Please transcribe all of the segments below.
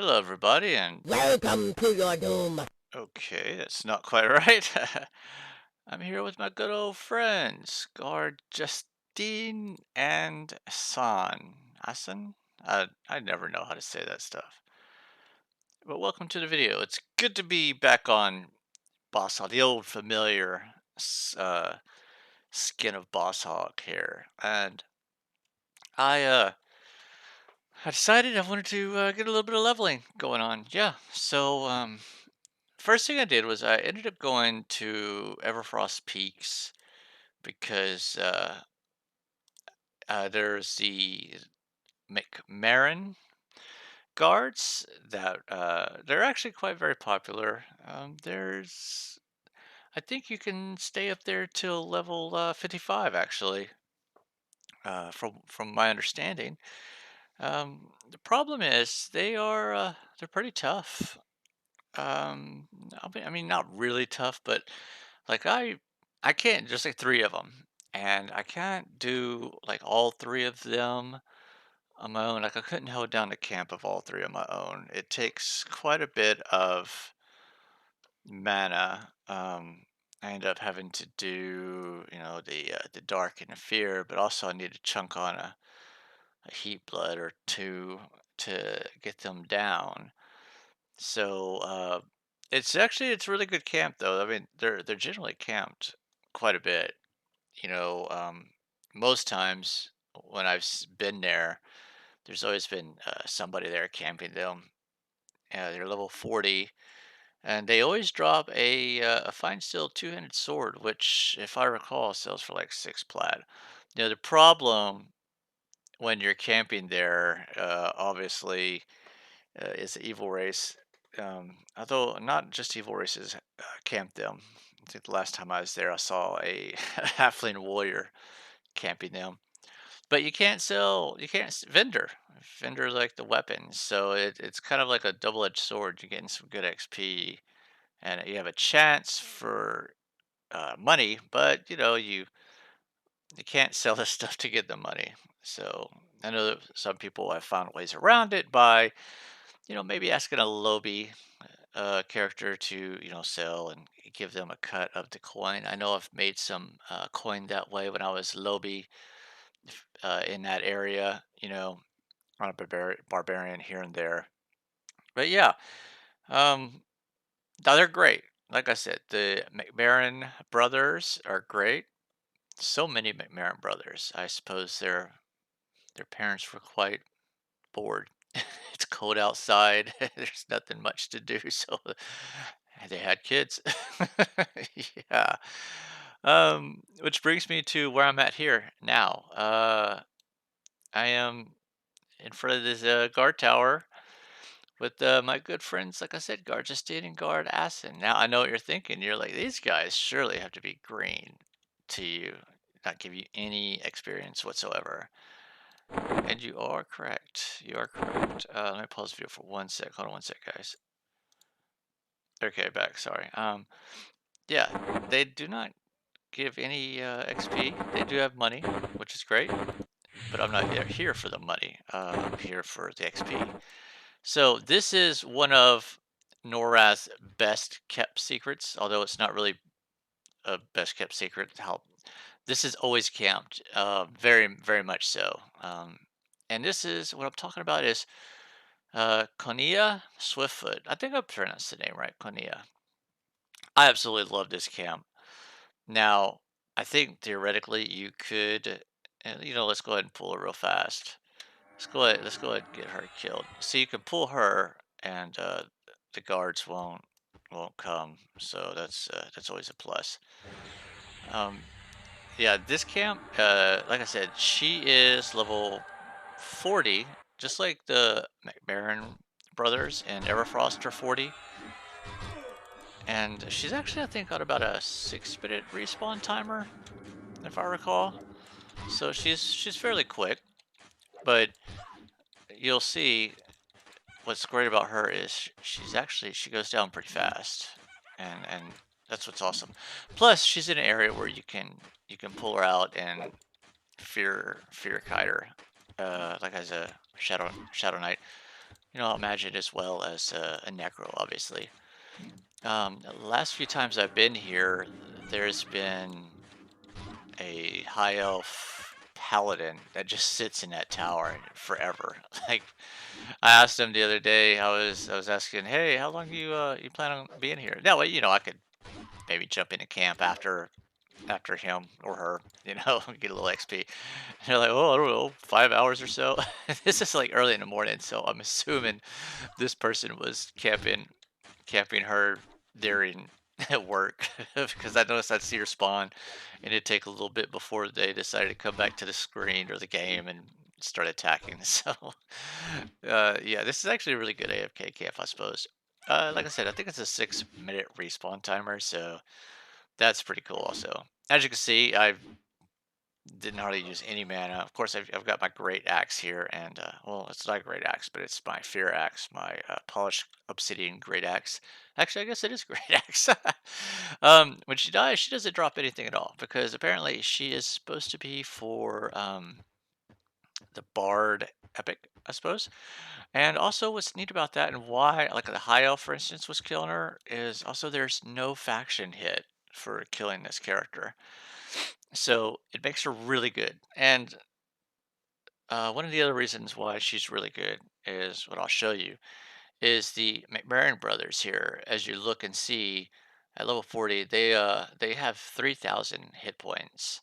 Hello, everybody, and Welcome to your doom. okay, that's not quite right. I'm here with my good old friends, Guard Justine and Asan? I never know how to say that stuff. But welcome to the video. It's good to be back on Boss Hog, the old familiar skin of Boss Hog here. And I, uh, I decided I wanted to get a little bit of leveling going on. Yeah, so, first thing I did was I ended up going to Everfrost Peaks because there's the McMarrin guards that they're actually quite very popular. I think you can stay up there till level 55 actually, from my understanding. The problem is they're pretty tough. Um, I mean, not really tough, but like I can't just like three of them, and I can't do like all three of them on my own. Like I couldn't hold down the camp of all three on my own. It takes quite a bit of mana. I end up having to do, the dark and the fear, but also I need to chunk on a heat blood or two to get them down. So it's really good camp though. I mean, they're generally camped quite a bit. You know, most times when been there, there's always been somebody there camping them. They're level 40, and they always drop a fine steel two-handed sword, which, if I recall, sells for like 6 plat. The problem when you're camping there, obviously, is the evil race. Although not just evil races camp them. I think the last time I was there, I saw a halfling warrior camping them. But you can't vendor like the weapons. So it's kind of like a double-edged sword. You're getting some good XP, and you have a chance for money, but you can't sell this stuff to get the money. So I know that some people have found ways around it by maybe asking a lobby character to sell and give them a cut of the coin. I know I've made some coin that way when I was lobby in that area. On a barbarian here and there. But yeah, um, now they're great. Like I said, the McMarrin brothers are great. So many McMarrin brothers. I suppose their parents were quite bored. It's cold outside. There's nothing much to do, so they had kids. Yeah. Which brings me to where I'm at here now. I am in front of this guard tower with my good friends, like I said, Guard Justine and Guard Asin. Now I know what you're thinking. You're like, these guys surely have to be green to you, not give you any experience whatsoever. And you are correct. You are correct. Let me pause the video for 1 sec. Hold on 1 sec, guys. Okay, back. Sorry. Yeah, they do not give any XP. They do have money, which is great. But I'm not here for the money. I'm here for the XP. So this is one of NORAD's best kept secrets, although it's not really a best kept secret. How this is always camped, very very much so. And this is what I'm talking about is Konia Swiftfoot. I think I pronounced the name right, Konia. I absolutely love this camp. Now, I think theoretically you could, and let's go ahead and pull her real fast. Let's go ahead and get her killed. So you can pull her, and the guards won't come. So that's always a plus. Um, yeah, this camp, like I said, she is level 40, just like the McMarrin brothers and Everfrost are 40. And she's actually, I think, got about a 6-minute respawn timer, if I recall. So she's fairly quick, but you'll see what's great about her is she goes down pretty fast, and that's what's awesome. Plus, she's in an area where you can pull her out and fear kite her, like as a Shadow Knight. I'll imagine as well as a necro, obviously. The last few times I've been here, there's been a high elf paladin that just sits in that tower forever. Like I asked him the other day, I was asking, hey, how long you plan on being here? That way, I could maybe jump into camp after him or her, get a little XP. And they're like, oh, I don't know, 5 hours or so. This is like early in the morning, so I'm assuming this person was camping her during at work because I noticed I'd see her spawn, and it'd take a little bit before they decided to come back to the screen or the game and start attacking. So, yeah, this is actually a really good AFK camp, I suppose. Like I said, I think it's a 6-minute respawn timer, so that's pretty cool. Also, as you can see, I didn't hardly use any mana. Of course, I've got my great axe here, and well, it's not a great axe, but it's my fear axe, my polished obsidian great axe. Actually, I guess it is great axe. When she dies, she doesn't drop anything at all because apparently she is supposed to be for the bard epic, I suppose. And also, what's neat about that and why, like the high elf, for instance, was killing her is also there's no faction hit for killing this character. So it makes her really good. And one of the other reasons why she's really good is what I'll show you is the McMahon brothers here. As you look and see at level 40, they have 3,000 hit points,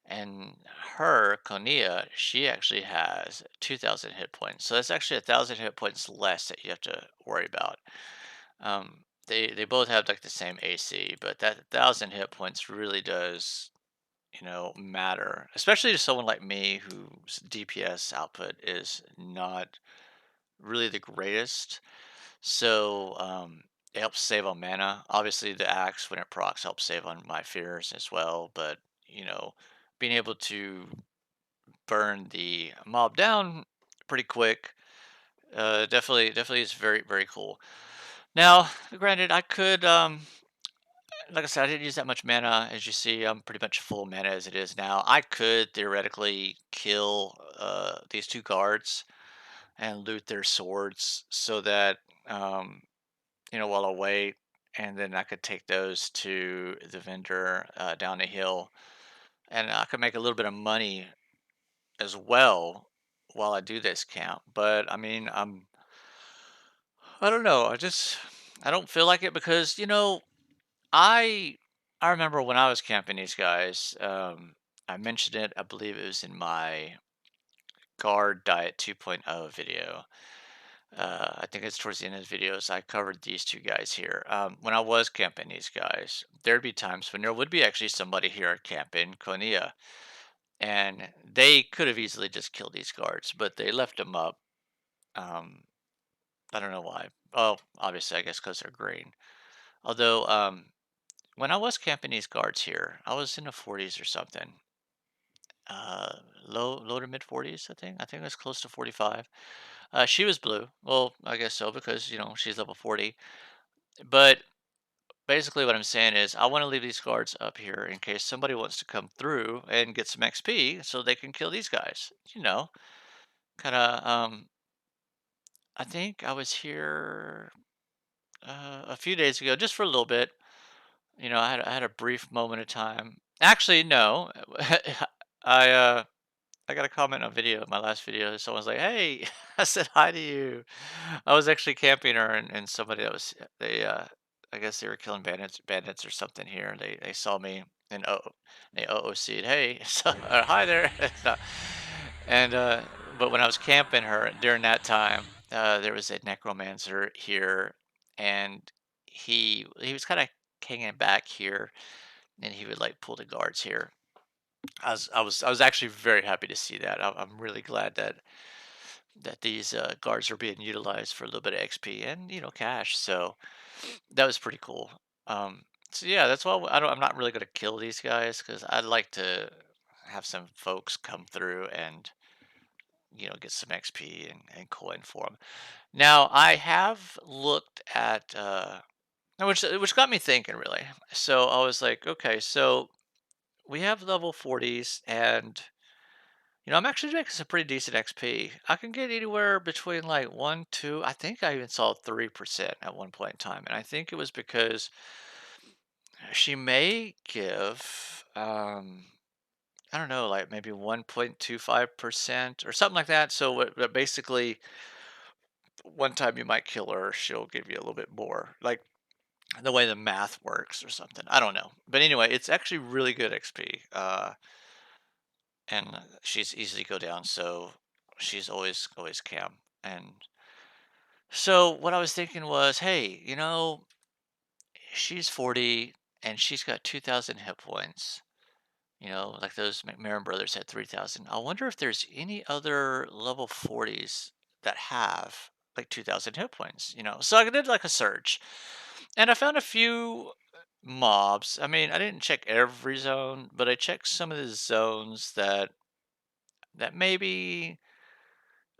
and her Konia she actually has 2,000 hit points. So that's actually 1,000 hit points less that you have to worry about. They both have like the same AC, but that 1,000 hit points really does matter, especially to someone like me whose DPS output is not really the greatest. So it helps save on mana. Obviously, the axe when it procs helps save on my fears as well. But you know, being able to burn the mob down pretty quick, definitely is very very cool. Now, granted, I could like I said, I didn't use that much mana. As you see, I'm pretty much full mana as it is now. I could theoretically kill these two guards and loot their swords so that, um, while I wait, and then I could take those to the vendor down the hill, and I could make a little bit of money as well while I do this camp. But I mean, I don't know. I don't feel like it because I I remember when I was camping these guys, I mentioned it, I believe it was in my Guard Diet 2.0 video. I think it's towards the end of the videos. I covered these two guys here. When I was camping these guys, there'd be times when there would be actually somebody here camping Konia, and they could have easily just killed these guards, but they left them up. Um, I don't know why. Oh, obviously, I guess because they're green. Although, when I was camping these guards here, I was in the 40s or something. Low to mid 40s, I think. I think it was close to 45. She was blue. Well, I guess so because she's level 40. But basically, what I'm saying is, I want to leave these guards up here in case somebody wants to come through and get some XP, so they can kill these guys. Kind of. I think I was here a few days ago, just for a little bit. I had a brief moment of time. Actually, no. I I got a comment on video, my last video. Someone's like, "Hey," I said hi to you. I was actually camping her, and somebody that was I guess they were killing bandits or something here. And they saw me and they OOC'd, "Hey," so hi there. So, and but when I was camping her during that time, there was a necromancer here, and he was kind of hanging back here, and he would like pull the guards here. I was actually very happy to see that. I'm really glad that these guards are being utilized for a little bit of XP and cash. So that was pretty cool. So yeah, that's why I'm not really going to kill these guys because I'd like to have some folks come through and get some XP and coin for them. Now I have looked at which got me thinking really. So I was like, okay, so we have level 40s and I'm actually making some pretty decent XP. I can get anywhere between like 1, 2, I think I even saw 3% at one point in time. And I think it was because she may give, I don't know, like maybe 1.25% or something like that. So basically, one time you might kill her, she'll give you a little bit more. Like the way the math works or something. I don't know. But anyway, it's actually really good XP. And she's easy to go down, so she's always cam. And so what I was thinking was, hey, she's 40 and she's got 2,000 hit points. Like those McMahon brothers had 3,000. I wonder if there's any other level 40s that have like 2,000 hit points. So I did like a search, and I found a few mobs. I mean, I didn't check every zone, but I checked some of the zones that maybe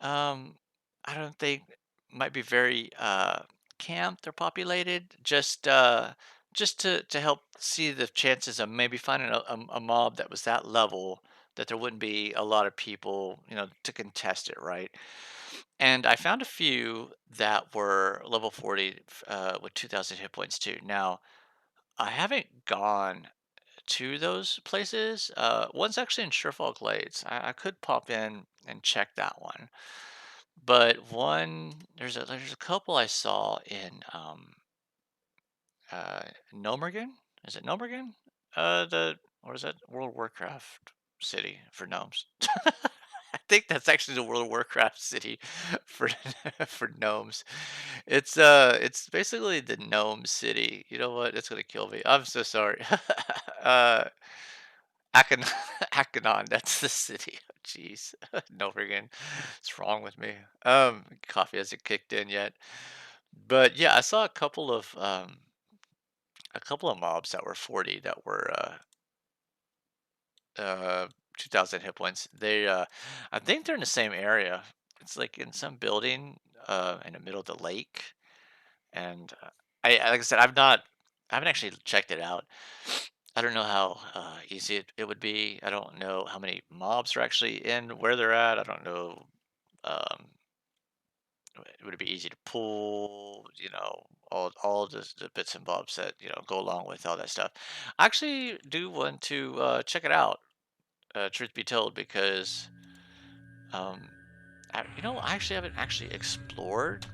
Um, I don't think might be very camped or populated. Just to help see the chances of maybe finding a mob that was that level that there wouldn't be a lot of people, to contest it, right? And I found a few that were level 40 with 2,000 hit points too. Now, I haven't gone to those places. One's actually in Surefall Glades. I could pop in and check that one, but there's a couple I saw in Nomergan. Is it Nomergan? Or is that World of Warcraft city for gnomes? I think that's actually the World of Warcraft city for for gnomes. It's basically the gnome city. You know what? It's gonna kill me. I'm so sorry. uh Akon Akanon, that's the city. Jeez. Novergan. What's wrong with me? Coffee hasn't kicked in yet. But yeah, I saw a couple of mobs that were 40 that were uh 2,000 hit points. I think they're in the same area. It's like in some building in the middle of the lake. And like I said, I haven't actually checked it out. I don't know how easy it would be. I don't know how many mobs are actually in where they're at. I don't know. Um, would it be easy to pull? All the bits and bobs that go along with all that stuff. I actually do want to check it out. Truth be told, because um, I actually haven't actually explored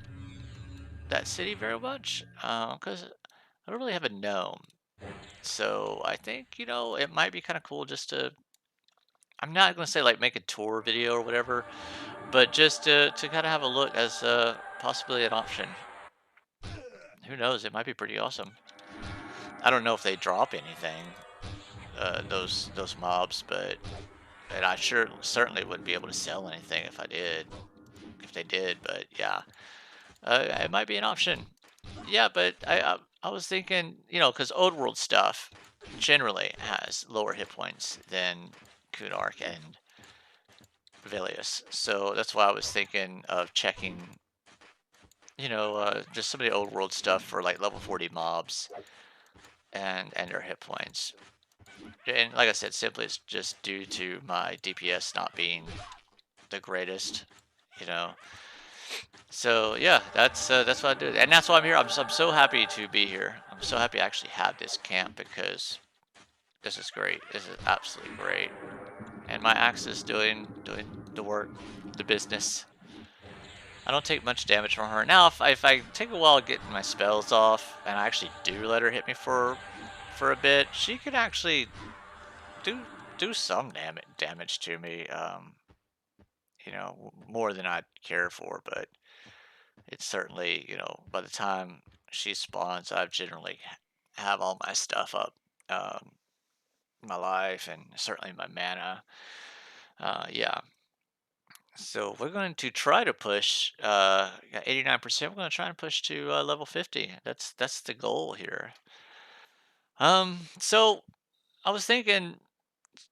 that city very much because I don't really have a gnome. So I think it might be kind of cool just to. I'm not gonna say like make a tour video or whatever, but just to kind of have a look as possibly an option. Who knows? It might be pretty awesome. I don't know if they drop anything, those mobs, but and I certainly wouldn't be able to sell anything if I did, if they did. But yeah, it might be an option. Yeah, but I was thinking, because old world stuff generally has lower hit points than Kunark and Velius. So that's why I was thinking of checking, just some of the old world stuff for like level 40 mobs and their hit points. And like I said, simply it's just due to my DPS not being the greatest, you know. So yeah, that's what I did, and that's why I'm here. I'm so happy to be here. I'm so happy I actually have this camp because this is great. This is absolutely great, and my axe is doing the work, the business. I don't take much damage from her. Now, if I take a while getting my spells off, and I actually do let her hit me for a bit, she could actually do some damage to me. More than I'd care for, but it's certainly by the time she spawns, I've generally have all my stuff up, um, my life and certainly my mana. Yeah. So we're going to try to push. Got 89%. We're going to try and push to level 50. That's the goal here. So I was thinking,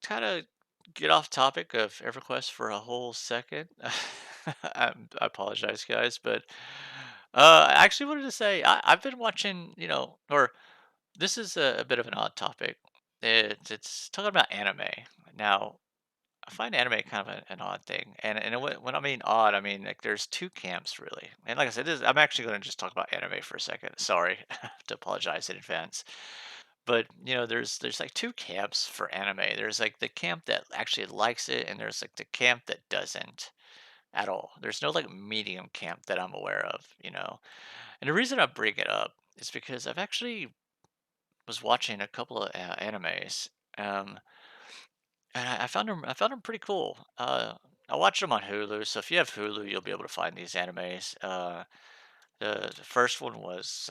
kind of get off topic of EverQuest for a whole second. I apologize, guys, but I actually wanted to say I've been watching, or this is a bit of an odd topic. It's talking about anime now. I find anime kind of an odd thing, and when I mean odd, I mean like there's two camps really. And like I said, I'm actually going to just talk about anime for a second. Sorry to apologize in advance, but there's like two camps for anime. There's like the camp that actually likes it, and there's like the camp that doesn't at all. There's no like medium camp that I'm aware of. And the reason I bring it up is because I've actually was watching a couple of animes. Um, And I found them pretty cool. I watched them on Hulu, so if you have Hulu, you'll be able to find these animes. The first one was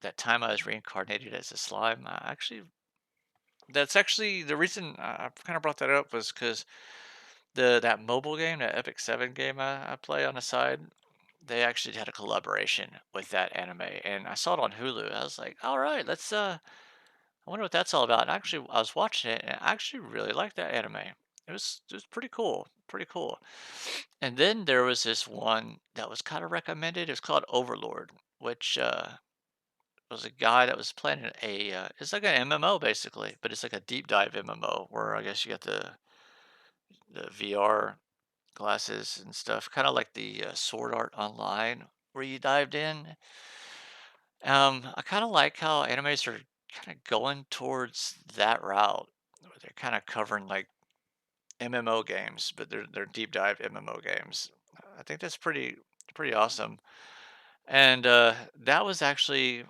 that time I was reincarnated as a slime. That's actually the reason I kind of brought that up was because that mobile game, that Epic 7 game I play on the side, they actually had a collaboration with that anime, and I saw it on Hulu. I was like, all right, I wonder what that's all about. And actually, I was watching it, and I actually really liked that anime. It was pretty cool, pretty cool. And then there was this one that was kind of recommended. It's called Overlord, which was a guy that was playing it's like an MMO basically, but it's like a deep dive MMO where I guess you got the VR glasses and stuff, kind of like the Sword Art Online where you dived in. I kind of like how animes are kind of going towards that route, where they're kind of covering like MMO games, but they're deep dive MMO games. I think that's pretty awesome. And that was actually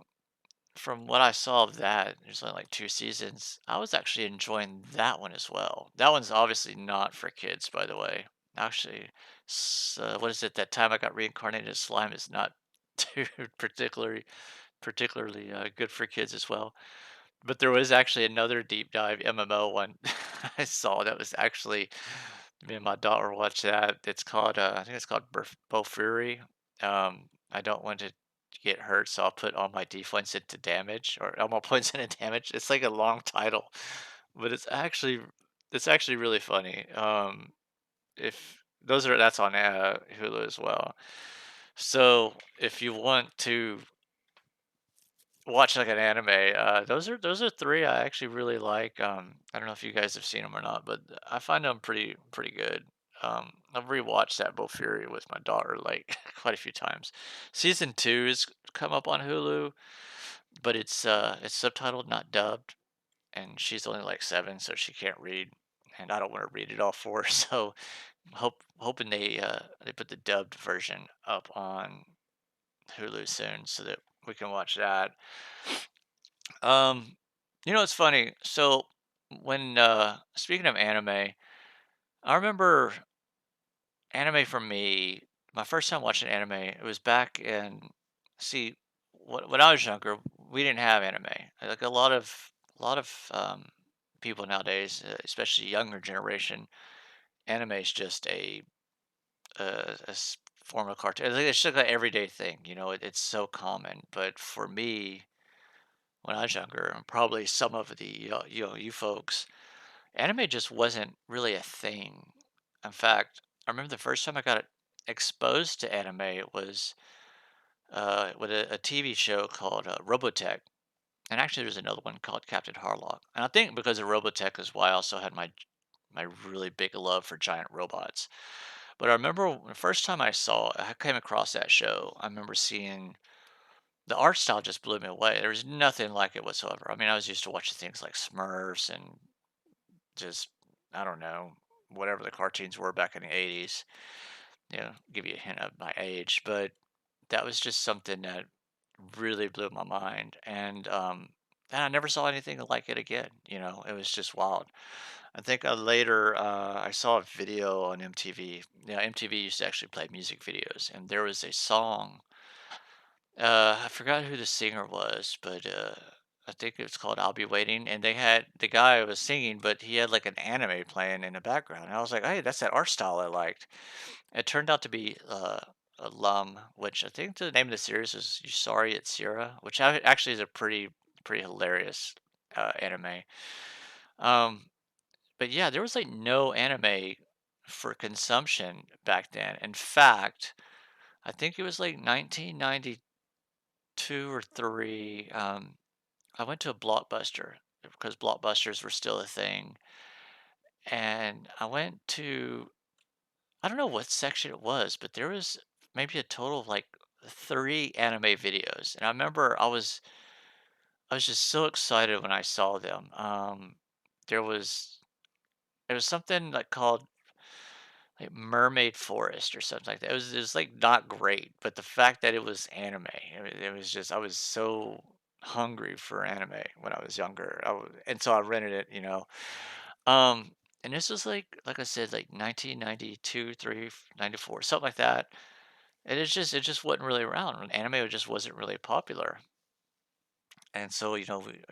from what I saw of that. There's only like two seasons. I was actually enjoying that one as well. That one's obviously not for kids, by the way. Actually, what is it? That time I got reincarnated as slime is not too particularly good for kids as well. But there was actually another deep dive MMO one I saw that was actually me and my daughter watched that. It's called I think it's called Bofuri. I don't want to get hurt, so I'll put all my points into damage or all my points into damage. It's like a long title, but it's actually really funny. If those are that's on Hulu as well. So if you want to watch like an anime. Those are three I actually really like. I don't know if you guys have seen them or not, but I find them pretty good. I've rewatched that Bull Fury with my daughter like quite a few times. Season two has come up on Hulu, but it's subtitled, not dubbed, and she's only like 7, so she can't read, and I don't want to read it all for her. So hoping they put the dubbed version up on Hulu soon so that we can watch that. Um, it's funny. So when speaking of anime, I remember anime for me. My first time watching anime, it was back in see when I was younger. We didn't have anime. Like a lot of people nowadays, especially younger generation, anime is just a form of cartoon. It's just like an everyday thing. It's so common. But for me, when I was younger, and probably some of the you folks, anime just wasn't really a thing. In fact, I remember the first time I got exposed to anime, it was with a TV show called Robotech, and actually there's another one called Captain Harlock. And I think because of Robotech is why I also had my really big love for giant robots. But I remember the first time I came across that show. I remember seeing the art style just blew me away. There was nothing like it whatsoever. I mean, I was used to watching things like Smurfs and just I don't know, whatever the cartoons were back in the 80s. Give you a hint of my age, but that was just something that really blew my mind. And I never saw anything like it again. It was just wild. I think later I saw a video on MTV. Yeah, MTV used to actually play music videos, and there was a song. I forgot who the singer was, but I think it's called "I'll Be Waiting." And they had the guy was singing, but he had like an anime playing in the background. And I was like, "Hey, that's that art style I liked." It turned out to be Alum, which I think the name of the series is "You Sorry It's Sierra," which actually is a pretty hilarious anime. Um, but yeah, there was like no anime for consumption back then. In fact, I think it was like 1992 or 3. I went to a Blockbuster because Blockbusters were still a thing, and I went to, I don't know what section it was, but there was maybe a total of like 3 anime videos. And I remember I was just so excited when I saw them. There was there was something like called like Mermaid Forest or something like that. It was like not great, but the fact that it was anime, it was just, I was so hungry for anime when I was younger. And so I rented it, you know. Um, and this was like I said, like 1992, 3, 94, something like that. And it just wasn't really around. When anime just wasn't really popular. And so, I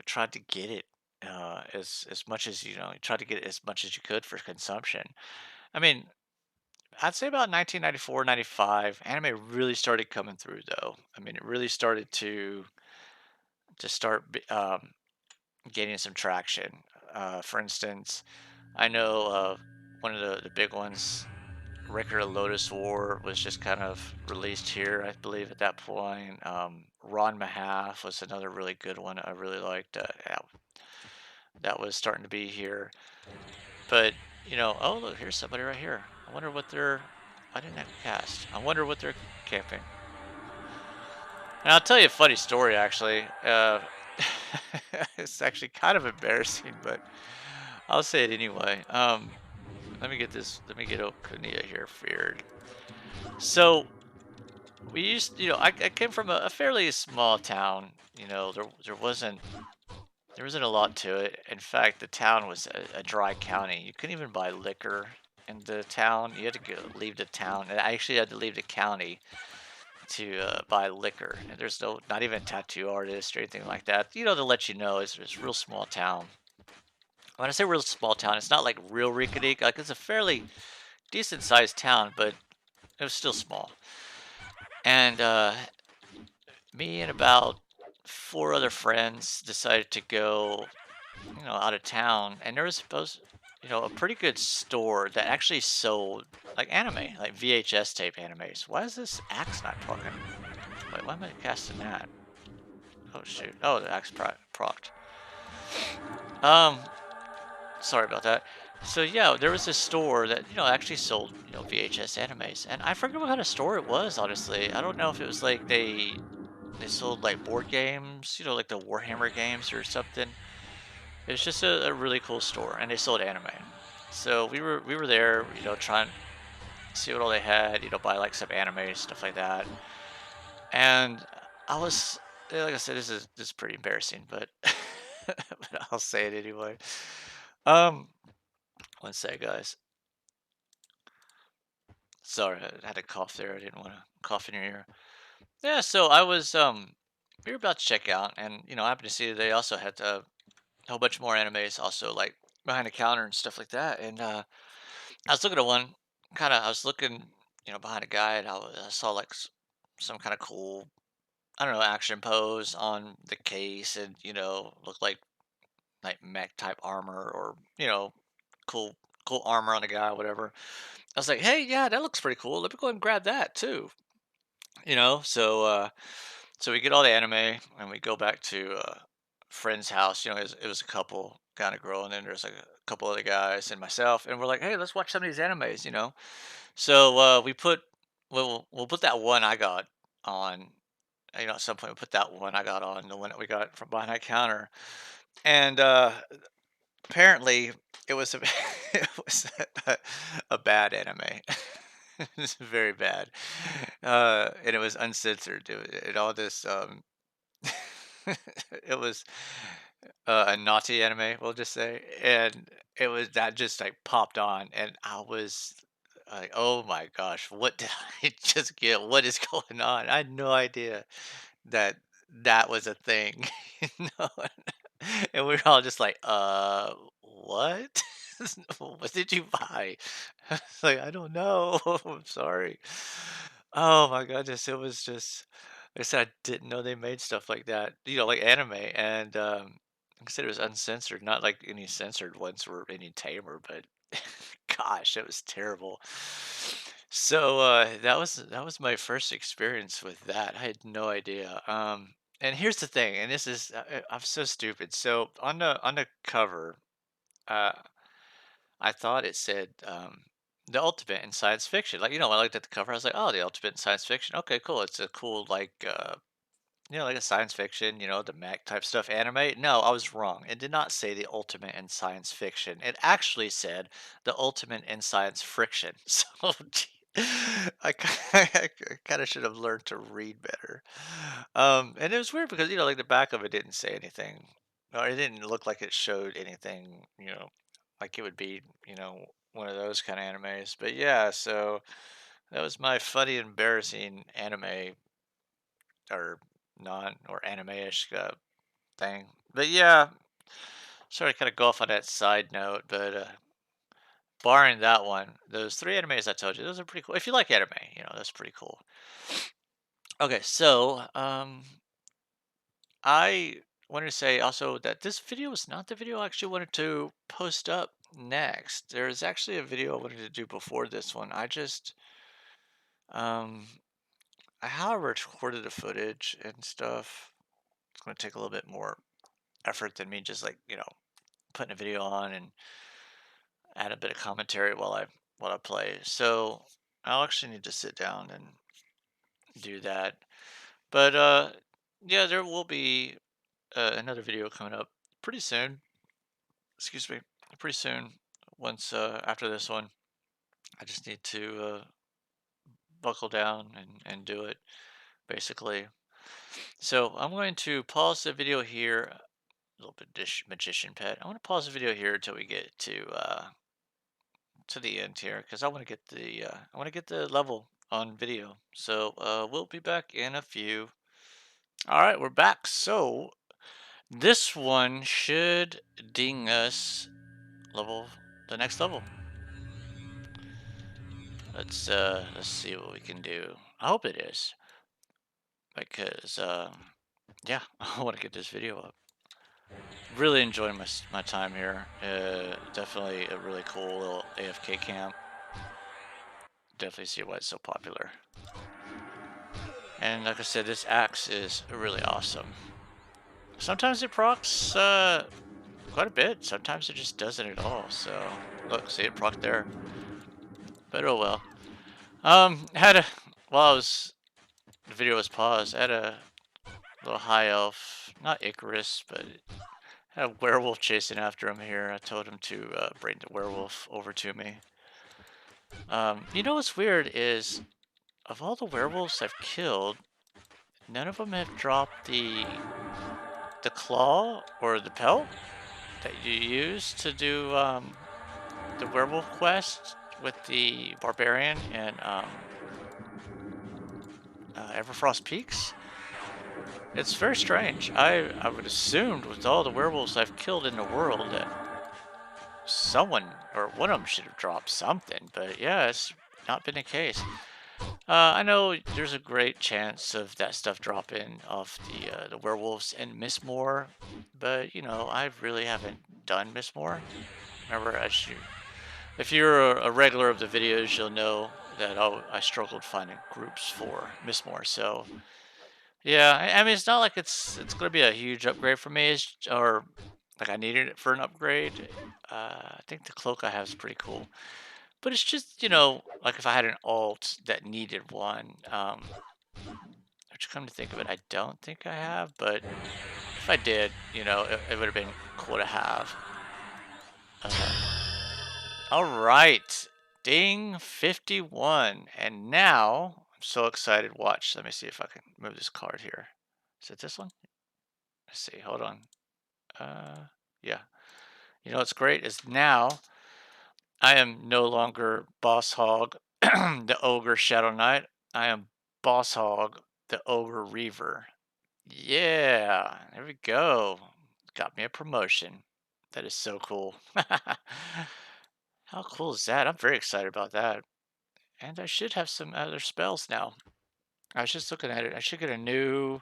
tried to get it as much as, you tried to get it as much as you could for consumption. I mean, I'd say about 1994, 95, anime really started coming through though. I mean, it really started to start gaining some traction. For instance, I know one of the big ones, Record of Lotus War, was just kind of released here, I believe, at that point. Ron Mahalf was another really good one I really liked. Yeah, that was starting to be here. But, oh, look, here's somebody right here. I wonder what they're, why didn't I cast? I wonder what they're camping. And I'll tell you a funny story, actually. It's actually kind of embarrassing, but I'll say it anyway. Let me get Okunia here feared. So we used, I came from a fairly small town. There wasn't a lot to it. In fact, the town was a dry county. You couldn't even buy liquor in the town. You had to leave the town, and I actually had to leave the county to buy liquor. And there's not even a tattoo artist or anything like that. To let you know, it's a real small town. When I say real small town, it's not like real Rinkadik. Like it's a fairly decent sized town, but it was still small. And me and about 4 other friends decided to go, out of town, and there was supposed, a pretty good store that actually sold like anime, like VHS tape animes. Why is this axe not proccing? Wait, why am I casting that? Oh shoot! Oh, the axe procced. Um, Sorry about that. So yeah, there was this store that actually sold VHS animes, and I forget what kind of store it was. Honestly, I don't know if it was like they sold like board games, like the Warhammer games or something. It was just a really cool store, and they sold anime. So we were there, trying to see what all they had, buy like some anime stuff like that. And I was, like I said, this is pretty embarrassing, but but I'll say it anyway. Um, One sec, guys. Sorry, I had a cough there. I didn't want to cough in your ear. Yeah, so we were about to check out, and I happened to see that they also had a whole bunch more animes, also like behind the counter and stuff like that. And I was looking at one, I was looking, behind a guy, and I saw like some kind of cool, I don't know, action pose on the case, and looked like mech type armor, or cool cool armor on the guy, whatever. I was like, hey, yeah, that looks pretty cool. Let me go and grab that too. So we get all the anime, and we go back to friend's house. It was a couple kind of girl, and then there's like a couple other guys and myself, and we're like, hey, let's watch some of these animes. So we'll put that one I got on. At some point we put that one I got on, the one that we got from behind that counter, and apparently it was a it was a bad anime. It's very bad, and it was uncensored. It all this it was a naughty anime, we'll just say, and it was that just like popped on, and I was like, "Oh my gosh, what did I just get? What is going on?" I had no idea that that was a thing, you know? And we were all just like, what? What did you buy?" I was like, "I don't know. I'm sorry." Oh my goodness, it was just, like I said, I didn't know they made stuff like that, like anime, and like I said, it was uncensored, not like any censored ones were any tamer, but gosh, it was terrible. So that was my first experience with that. I had no idea. And here's the thing, and this is I'm so stupid. So on the cover, uh, I thought it said the ultimate in science fiction. Like, when I looked at the cover, I was like, oh, the ultimate in science fiction. Okay, cool. It's a cool, like, like a science fiction, the mech type stuff anime. No, I was wrong. It did not say the ultimate in science fiction. It actually said the ultimate in science friction. So gee, I kind of should have learned to read better. And it was weird because like the back of it didn't say anything, or it didn't look like it showed anything. Like it would be, one of those kind of animes. But yeah, so that was my funny, embarrassing anime or non or anime-ish thing. But yeah, sorry to kind of go off on that side note, but barring that one, those three animes I told you, those are pretty cool. If you like anime, that's pretty cool. Okay, so I wanted to say also that this video is not the video I actually wanted to post up next. There's actually a video I wanted to do before this one. Um I have recorded the footage and stuff. It's going to take a little bit more effort than me just like putting a video on and add a bit of commentary while I play. So I'll actually need to sit down and do that. But yeah, there will be another video coming up pretty soon. Excuse me, pretty soon. Once after this one, I just need to buckle down and do it basically. So I'm going to pause the video here. A little bit magician pet. I want to pause the video here until we get to the end here because I want to get the level on video. So we'll be back in a few. All right, we're back. So this one should ding us level the next level. Let's see what we can do. I hope it is because yeah, I want to get this video up. Really enjoying my time here. Definitely a really cool little AFK camp. Definitely see why it's so popular. And like I said, this axe is really awesome. Sometimes it procs quite a bit. Sometimes it just doesn't at all. So look, see it proc there. But oh well. Had a while the video was paused. I had a little high elf, not Icarus, but had a werewolf chasing after him here. I told him to bring the werewolf over to me. What's weird is of all the werewolves I've killed, none of them have dropped the claw or the pelt that you use to do the werewolf quest with the barbarian and Everfrost Peaks. It's very strange. I would assumed with all the werewolves I've killed in the world that someone or one of them should have dropped something, but yeah, it's not been the case. I know there's a great chance of that stuff dropping off the werewolves and Miss Moore, but I really haven't done Miss Moore. Remember, if you're a regular of the videos, you'll know that I struggled finding groups for Miss Moore. So yeah, I mean it's not like it's going to be a huge upgrade for me, or like I needed it for an upgrade. I think the cloak I have is pretty cool, but it's just like if I had an alt that needed one. Which come to think of it, I don't think I have, but if I did, it would have been cool to have. All right, ding 51, and now I'm so excited. Watch, let me see if I can move this card here. Is it this one? Let's see. Hold on. Yeah. What's great is now I am no longer Boss Hog, the Ogre Shadow Knight. I am Boss Hog, the Ogre Reaver. Yeah, there we go. Got me a promotion. That is so cool. How cool is that? I'm very excited about that. And I should have some other spells now. I was just looking at it. I should get a new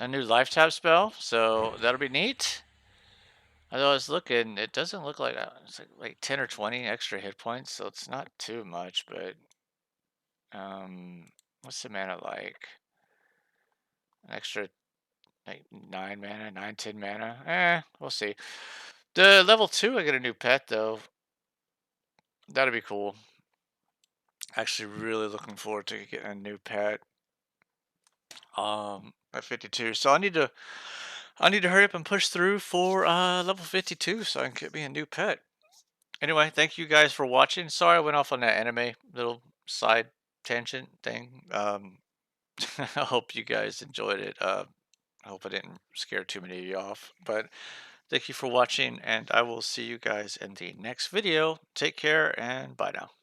life tap spell, so that'll be neat. Although I was looking, it doesn't look like it's like 10 or 20 extra hit points, so it's not too much, but what's the mana like? An extra like 9 mana, 9, 10 mana. We'll see. The level 2, I get a new pet though. That'd be cool. Actually, really looking forward to getting a new pet. At 52. So I need to hurry up and push through for level 52 so I can get me a new pet. Anyway, thank you guys for watching. Sorry I went off on that anime little side tangent thing. I hope you guys enjoyed it. I hope I didn't scare too many of you off. But thank you for watching, and I will see you guys in the next video. Take care, and bye now.